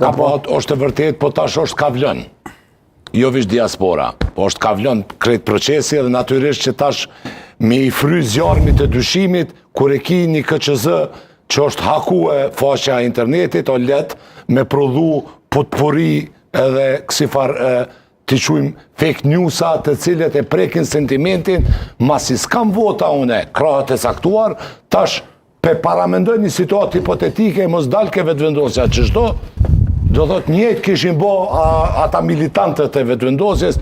Apo është e vërtet, po tash është kavlën. Jo vish diaspora, po është kavlën krejt procesi dhe natyrisht që tash me i fry zjarmit të dyshimit, kur e ki një KQZ që është haku e faqja e internetit, o let me prodhu potpori edhe kësifar të quajmë fake newsa të cilët e prekin sentimentin, masi s'kam vota une, krahët e saktuar, tash pe paramendoj një situatë hipotetike, mos dal ke vetëvendosja që shto, do thot njëjtë kishin bo ata militantët e vetëvendosjes,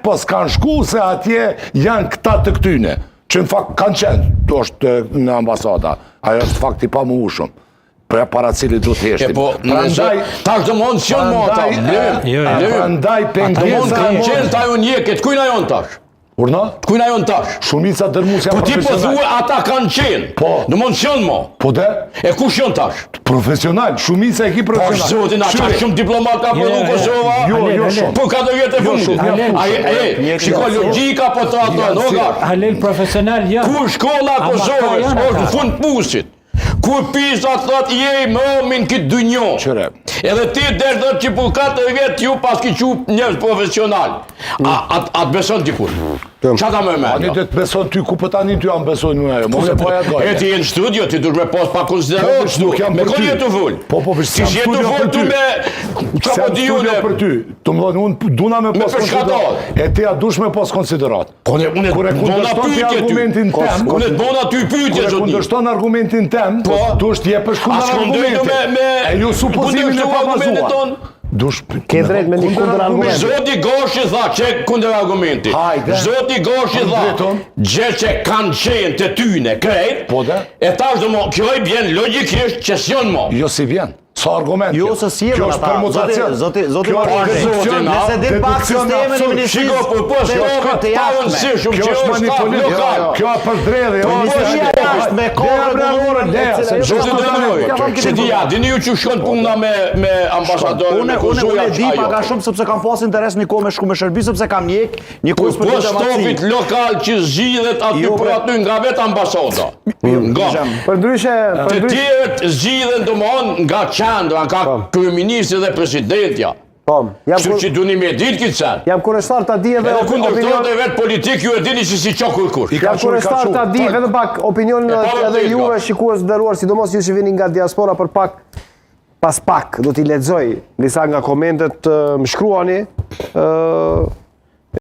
po s'kan shku se atje janë këta të këtyne, që në fakt kanë qenë, to është në ambasada, ajo është fakt i pa mu ushëm, para cili du të heshtim. Tash do mund që në mota, prandaj ata mund kanë qenë ta ju njeket, kujna jonë tash? Urna? Kujna jonë tash? Shumica dërmusja profesional. Po ti po thue ata kanë qenë, në mund qënë mo. Po de? E ku shënë tash? Profesional, shumica e ki profesional. Po zotin, ata shumë diplomat ka përdu Kosova? Jo shumë. Po 4 vjetë e fundit. Shiko, logika po të ato, nogar. Halil profesional, ja. Ku shkolla Kosovës, është në fund pusit. Ku pisa thot jej më min këtë dynjo. Edhe ti derdhët që po 4 vjetë ju pas ki qup njërës profesional. A të beson t'i kur? Qa ta me me? Ani të beson ty, ku për tani ty anë beson në ajo? Mos e poja gajnë. E ti e në studio, ti dush me pas pa konsiderot shtu. Me kënë jetu vull? Po, si jetu vull tu me... Qa po di june? Për ty. Tu më dhoni, unë duna me pas konsiderat. E ti a dush me pas konsiderat. Unë e bona pytje ty. Kundërshton argumentin tem, dush t'je përshkundar argumentin. E ju supozimin e pabazuar. Ke drejt me një kundër argumenti. Zoti Goshi tha që kundër argumenti. Zoti Goshi tha gjë që kanë qenë të tyne krejt. E tash do mo, kjo i bjen logikisht që s'jon mo. Jo si vjen. Sa argument jo se si kjo është permutacion. Zoti nëse dhe pak sistemin e ministrisë. Shiko, po s'ka të javënësishëm që është staf lokal. Kjo është për dredhe. Ministria është me kohë Zoti dënoj, që ti ja, dini ju që shkon puna me ambasadorën, me konsuja Unë e di paka shumë sepse kam pas interes një kohë me shku me shërbi, sepse kam një kurs për diplomaci. Po stofit lokal që zgjidhet aty për aty nga vetë ambasada. Të tjerët zgjidhen domthon nga qendra, nga kryeministri dhe presidentja. Kështu që duni me ditë këtë sen. Jam kurështar të di edhe... Edhe kundërshtarët e vetë politik ju e dini që si qokur kur. Jam kurështar të di edhe pak opinionin edhe juve shikues nderuar, sidomos ju që vini nga diaspora për pak, pas pak do t'i lexoj disa nga komentet më shkruani.